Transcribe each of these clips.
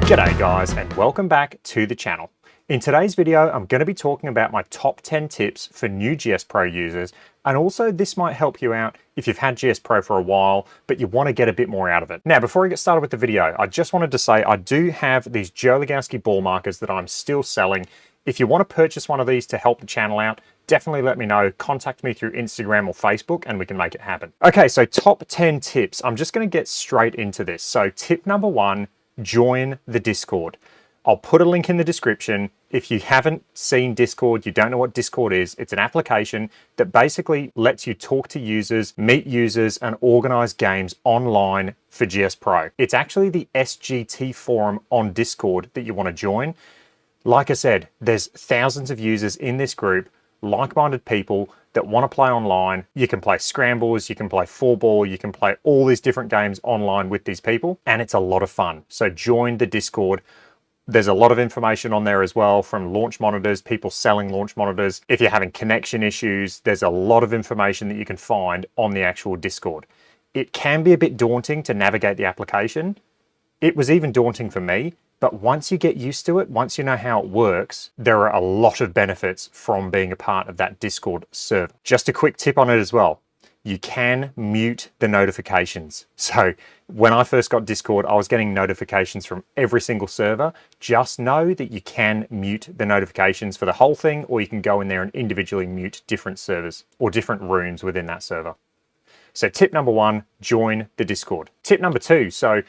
G'day guys, and welcome back to the channel. In today's video, I'm going to be talking about my top 10 tips for new GS Pro users, and also this might help you out if you've had GS Pro for a while, but you want to get a bit more out of it. Now, before I get started with the video, I just wanted to say I do have these Joe Legowski ball markers that I'm still selling. If you want to purchase one of these to help the channel out, definitely let me know. Contact me through Instagram or Facebook and we can make it happen. Okay, so top 10 tips. I'm just going to get straight into this. So tip number 1, join the Discord. I'll put a link in the description. If you haven't seen Discord, you don't know what Discord is, it's an application that basically lets you talk to users, meet users, and organize games online for GS Pro. It's actually the SGT forum on Discord that you want to join. Like I said, there's thousands of users in this group, like-minded people that want to play online. You can play scrambles, you can play 4-ball, you can play all these different games online with these people, and it's a lot of fun. So join the Discord. There's a lot of information on there as well from launch monitors, people selling launch monitors. If you're having connection issues, there's a lot of information that you can find on the actual Discord. It can be a bit daunting to navigate the application. It was even daunting for me, but once you get used to it, once you know how it works, there are a lot of benefits from being a part of that Discord server. Just a quick tip on it as well. You can mute the notifications. So when I first got Discord, I was getting notifications from every single server. Just know that you can mute the notifications for the whole thing, or you can go in there and individually mute different servers or different rooms within that server. So tip number 1, join the Discord. Tip number 2, so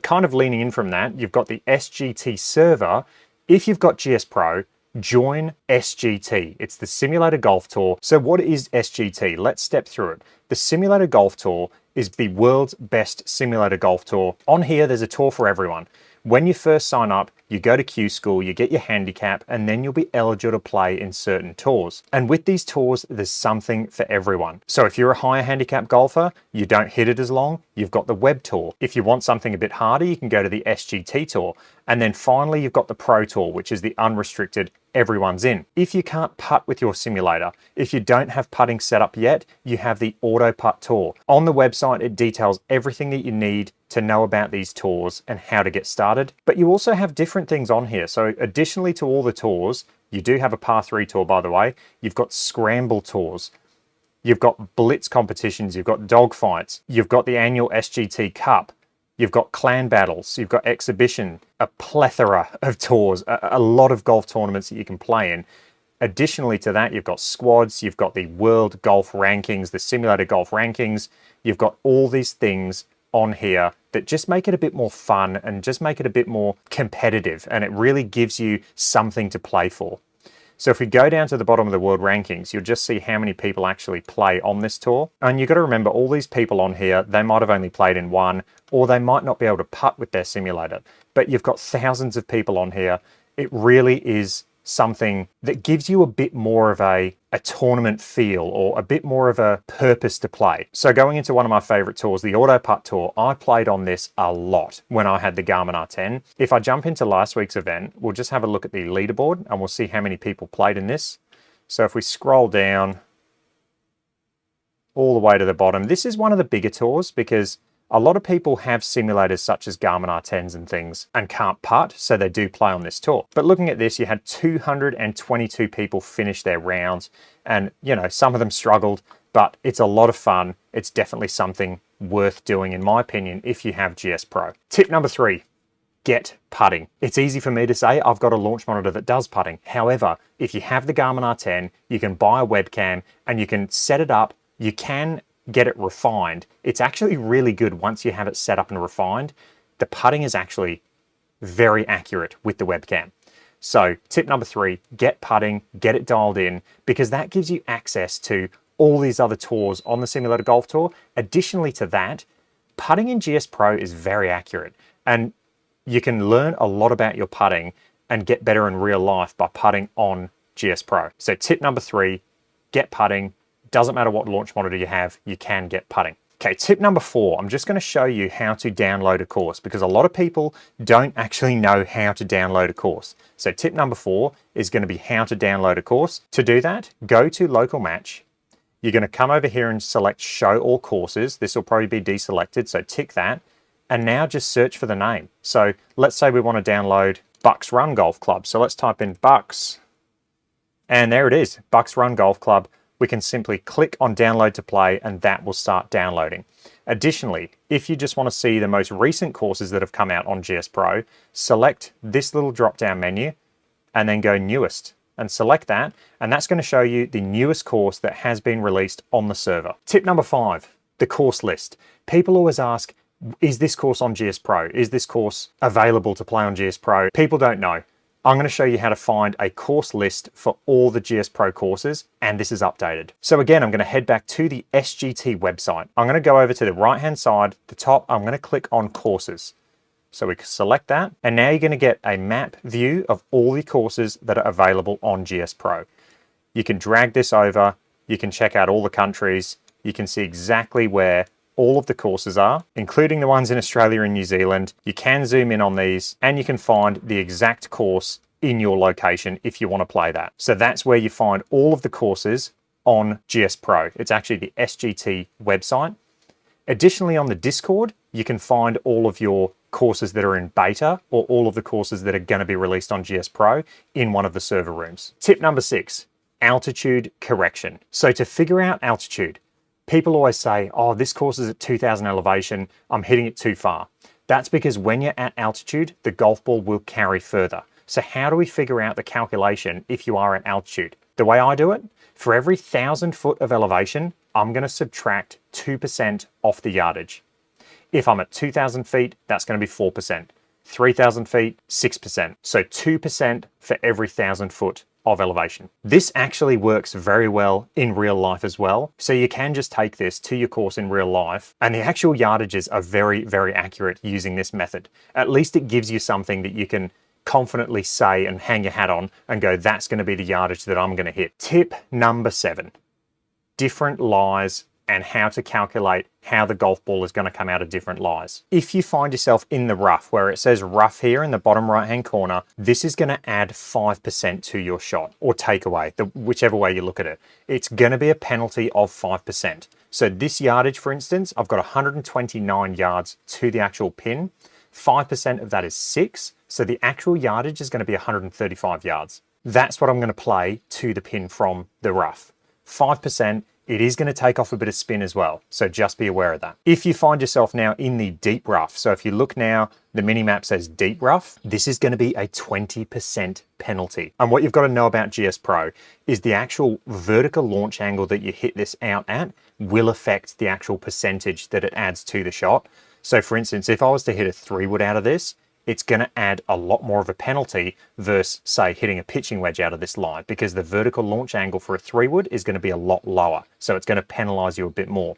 kind of leaning in from that, you've got the SGT server. If you've got GS Pro, join SGT. It's the Simulator Golf Tour. So what is SGT? Let's step through it. The Simulator Golf Tour is the world's best simulator golf tour. On here, there's a tour for everyone. When you first sign up, you go to Q School, you get your handicap, and then you'll be eligible to play in certain tours. And with these tours, there's something for everyone. So if you're a higher handicap golfer, you don't hit it as long, you've got the Web Tour. If you want something a bit harder, you can go to the SGT Tour. And then finally, you've got the Pro Tour, which is the unrestricted, everyone's in. If you can't putt with your simulator, if you don't have putting set up yet, you have the Auto Putt Tour. On the website, it details everything that you need to know about these tours and how to get started. But you also have different things on here. So additionally to all the tours, you do have a par 3 tour, by the way. You've got scramble tours. You've got blitz competitions. You've got dog fights. You've got the annual SGT Cup. You've got clan battles, you've got exhibition, a plethora of tours, a lot of golf tournaments that you can play in. Additionally to that, you've got squads, you've got the world golf rankings, the simulator golf rankings. You've got all these things on here that just make it a bit more fun and just make it a bit more competitive, and it really gives you something to play for. So if we go down to the bottom of the world rankings, you'll just see how many people actually play on this tour. And you've got to remember, all these people on here, they might have only played in one, or they might not be able to putt with their simulator. But you've got thousands of people on here. It really is something that gives you a bit more of a tournament feel, or a bit more of a purpose to play. So going into one of my favorite tours, the Auto Putt Tour, I played on this a lot when I had the Garmin R10. If I jump into last week's event, we'll just have a look at the leaderboard and we'll see how many people played in this. So if we scroll down all the way to the bottom, this is one of the bigger tours because a lot of people have simulators such as Garmin R10s and things and can't putt, so they do play on this tour. But looking at this, you had 222 people finish their rounds, and you know, some of them struggled, but it's a lot of fun. It's definitely something worth doing, in my opinion, if you have GS Pro. Tip number 3, get putting. It's easy for me to say, I've got a launch monitor that does putting. However, if you have the Garmin R10, you can buy a webcam and you can set it up. You can get it refined. It's actually really good once you have it set up and refined. The putting is actually very accurate with the webcam. So tip number 3, get putting, get it dialed in, because that gives you access to all these other tours on the Simulator Golf Tour. Additionally to that, putting in GS Pro is very accurate, and you can learn a lot about your putting and get better in real life by putting on GS Pro. So tip number 3, get putting. Doesn't matter what launch monitor you have, you can get putting. Okay, tip number 4, I'm just going to show you how to download a course, because a lot of people don't actually know how to download a course. So tip number 4 is going to be how to download a course. To do that, go to Local Match. You're going to come over here and select Show All Courses. This will probably be deselected, so tick that. and now just search for the name. So let's say we want to download Bucks Run Golf Club. So let's type in Bucks, and there it is, Bucks Run Golf Club. We can simply click on download to play and that will start downloading. Additionally, if you just want to see the most recent courses that have come out on GS Pro, select this little drop down menu and then go newest and select that, and that's going to show you the newest course that has been released on the server. Tip number 5, the course list. People always ask, is this course on GS Pro? Is this course available to play on GS Pro? People don't know. I'm going to show you how to find a course list for all the GS Pro courses, and this is updated. So again, I'm going to head back to the SGT website. I'm going to go over to the right-hand side, the top, I'm going to click on courses. So we can select that, and now you're going to get a map view of all the courses that are available on GS Pro. You can drag this over, you can check out all the countries, you can see exactly where all of the courses are, including the ones in Australia and New Zealand. You can zoom in on these and you can find the exact course in your location if you want to play that. So that's where you find all of the courses on GS Pro. It's actually the SGT website. Additionally, on the Discord, you can find all of your courses that are in beta or all of the courses that are going to be released on GS Pro in one of the server rooms. Tip number 6, altitude correction. So to figure out altitude, people always say, oh, this course is at 2,000 elevation, I'm hitting it too far. That's because when you're at altitude, the golf ball will carry further. So how do we figure out the calculation if you are at altitude? The way I do it, for every 1,000 foot of elevation, I'm going to subtract 2% off the yardage. If I'm at 2,000 feet, that's going to be 4%. 3,000 feet, 6%. So 2% for every 1,000 foot of elevation. This actually works very well in real life as well. So you can just take this to your course in real life, and the actual yardages are very, very accurate using this method. At least it gives you something that you can confidently say and hang your hat on and go, that's going to be the yardage that I'm going to hit. Tip number 7, different lies and how to calculate how the golf ball is going to come out of different lies. If you find yourself in the rough, where it says rough here in the bottom right hand corner, this is going to add 5% to your shot or takeaway, whichever way you look at it. It's going to be a penalty of 5%. So this yardage, for instance, I've got 129 yards to the actual pin. 5% of that is 6. So the actual yardage is going to be 135 yards. That's what I'm going to play to the pin from the rough. 5%. It is going to take off a bit of spin as well, so just be aware of that. If you find yourself now in the deep rough, so if you look now, the mini map says deep rough, this is going to be a 20% penalty. And what you've got to know about GS Pro is the actual vertical launch angle that you hit this out at will affect the actual percentage that it adds to the shot. So for instance, if I was to hit a 3-wood out of this, it's going to add a lot more of a penalty versus, say, hitting a pitching wedge out of this line, because the vertical launch angle for a 3-wood is going to be a lot lower. So it's going to penalize you a bit more.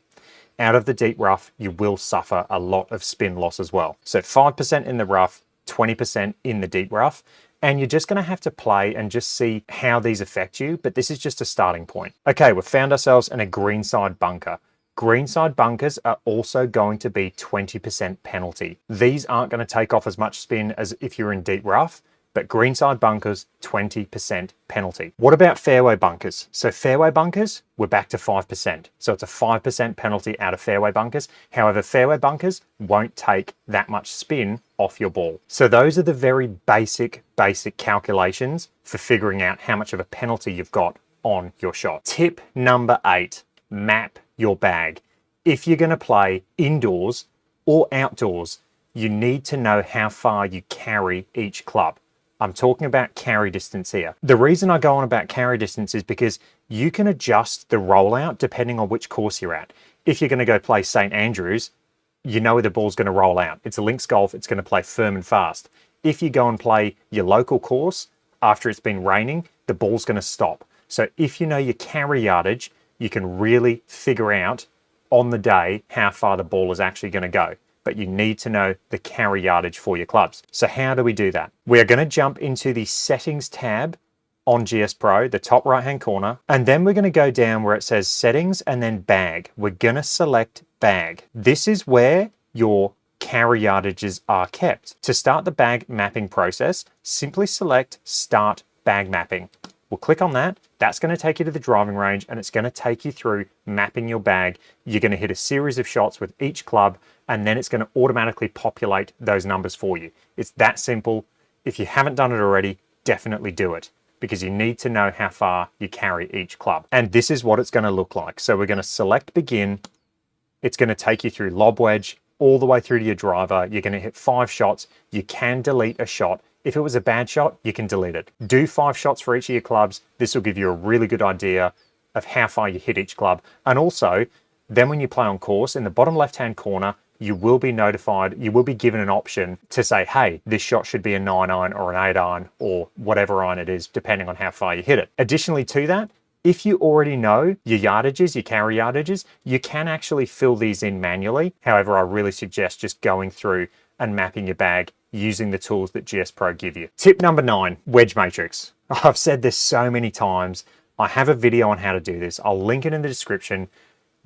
Out of the deep rough, you will suffer a lot of spin loss as well. So 5% in the rough, 20% in the deep rough, and you're just going to have to play and just see how these affect you, but this is just a starting point. Okay, we've found ourselves in a greenside bunker. Greenside bunkers are also going to be 20% penalty. These aren't going to take off as much spin as if you're in deep rough, but greenside bunkers, 20% penalty. What about fairway bunkers? So fairway bunkers, we're back to 5%. So it's a 5% penalty out of fairway bunkers. However, fairway bunkers won't take that much spin off your ball. So those are the very basic calculations for figuring out how much of a penalty you've got on your shot. Tip number 8, map your bag. If you're going to play indoors or outdoors, you need to know how far you carry each club. I'm talking about carry distance here. The reason I go on about carry distance is because you can adjust the rollout depending on which course you're at. If you're going to go play St. Andrews, you know where the ball's going to roll out. It's a links golf, it's going to play firm and fast. If you go and play your local course, after it's been raining, the ball's going to stop. So if you know your carry yardage, you can really figure out on the day how far the ball is actually going to go. But you need to know the carry yardage for your clubs. So how do we do that? We're going to jump into the settings tab on GS Pro, the top right hand corner, and then we're going to go down where it says settings and then bag. We're going to select bag. This is where your carry yardages are kept. To start the bag mapping process, simply select start bag mapping. We'll click on that. That's going to take you to the driving range, and it's going to take you through mapping your bag. You're going to hit a series of shots with each club, and then it's going to automatically populate those numbers for you. It's that simple. If you haven't done it already, definitely do it, because you need to know how far you carry each club. And this is what it's going to look like. So we're going to select begin. It's going to take you through lob wedge all the way through to your driver. You're going to hit 5 shots. You can delete a shot. If it was a bad shot, you can delete it. Do 5 shots for each of your clubs. This will give you a really good idea of how far you hit each club. And also, then when you play on course, in the bottom left-hand corner, you will be notified, you will be given an option to say, hey, this shot should be a 9-iron or an 8-iron or whatever iron it is, depending on how far you hit it. Additionally to that, if you already know your yardages, your carry yardages, you can actually fill these in manually. However, I really suggest just going through and mapping your bag using the tools that GS Pro give you. Tip number 9, wedge matrix. I've said this so many times. I have a video on how to do this. I'll link it in the description.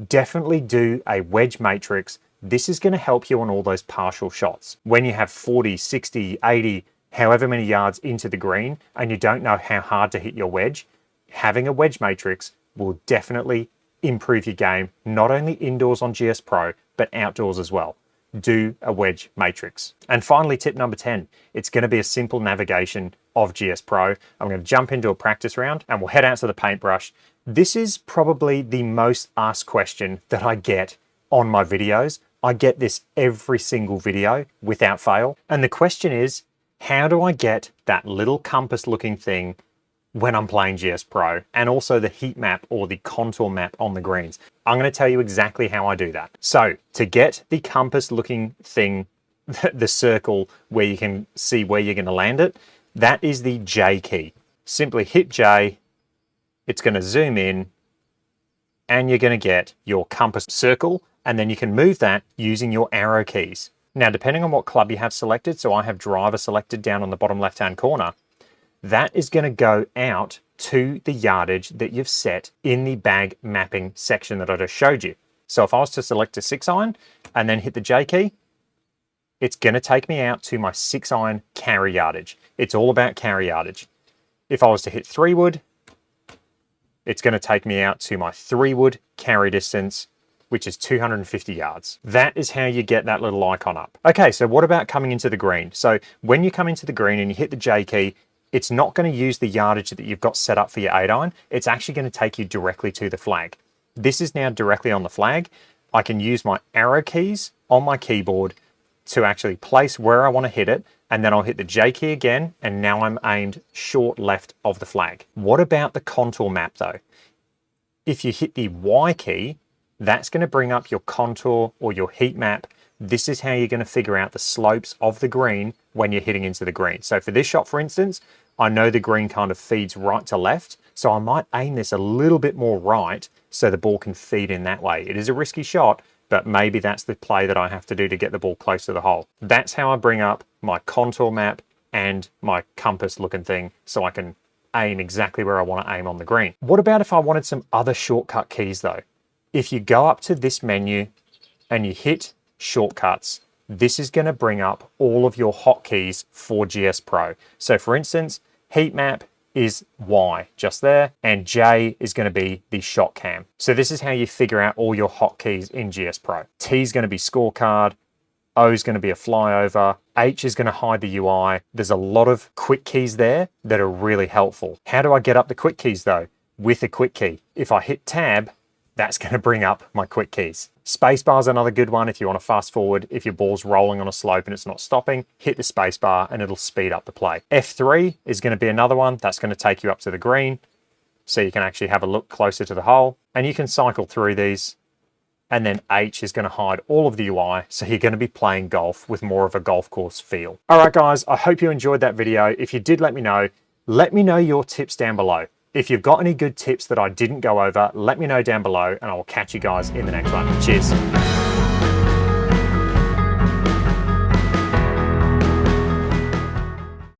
Definitely do a wedge matrix. This is going to help you on all those partial shots. When you have 40, 60, 80, however many yards into the green, and you don't know how hard to hit your wedge, having a wedge matrix will definitely improve your game, not only indoors on GS Pro, but outdoors as well. Do a wedge matrix. And finally, tip number 10, it's going to be a simple navigation of GS Pro. I'm going to jump into a practice round and we'll head out to the paintbrush. This is probably the most asked question that I get on my videos. I get this every single video without fail. And the question is, how do I get that little compass looking thing when I'm playing GS Pro, and also the heat map or the contour map on the greens? I'm going to tell you exactly how I do that. So to get the compass looking thing, the circle where you can see where you're going to land it, that is the J key. Simply hit J, it's going to zoom in, and you're going to get your compass circle, and then you can move that using your arrow keys. Now, depending on what club you have selected, so I have driver selected down on the bottom left-hand corner, that is going to go out to the yardage that you've set in the bag mapping section that I just showed you. So if I was to select a 6-iron and then hit the J key, it's going to take me out to my 6-iron carry yardage. It's all about carry yardage. If I was to hit 3-wood, it's going to take me out to my 3-wood carry distance, which is 250 yards. That is how you get that little icon up. Okay, so what about coming into the green? So when you come into the green and you hit the J key, it's not going to use the yardage that you've got set up for your 8-iron. It's actually going to take you directly to the flag. This is now directly on the flag. I can use my arrow keys on my keyboard to actually place where I want to hit it, and then I'll hit the J key again, and now I'm aimed short left of the flag. What about the contour map though? If you hit the Y key, that's going to bring up your contour or your heat map. This is how you're going to figure out the slopes of the green when you're hitting into the green. So for this shot, for instance, I know the green kind of feeds right to left, so I might aim this a little bit more right so the ball can feed in that way. It is a risky shot, but maybe that's the play that I have to do to get the ball close to the hole. That's how I bring up my contour map and my compass looking thing so I can aim exactly where I want to aim on the green. What about if I wanted some other shortcut keys though? If you go up to this menu and you hit shortcuts, this is going to bring up all of your hotkeys for GS Pro. So for instance, heat map is Y just there, and J is going to be the shot cam. So this is how you figure out all your hotkeys in GS Pro. T is going to be scorecard, O is going to be a flyover, H is going to hide the UI. There's a lot of quick keys there that are really helpful. How do I get up the quick keys though? With a quick key. If I hit tab, that's going to bring up my quick keys. Spacebar is another good one if you want to fast forward. If your ball's rolling on a slope and it's not stopping, hit the spacebar and it'll speed up the play. F3 is going to be another one that's going to take you up to the green so you can actually have a look closer to the hole, and you can cycle through these. And then H is going to hide all of the UI, so you're going to be playing golf with more of a golf course feel. All right guys, I hope you enjoyed that video. If you did, let me know your tips down below. If you've got any good tips that I didn't go over, let me know down below, and I will catch you guys in the next one. Cheers.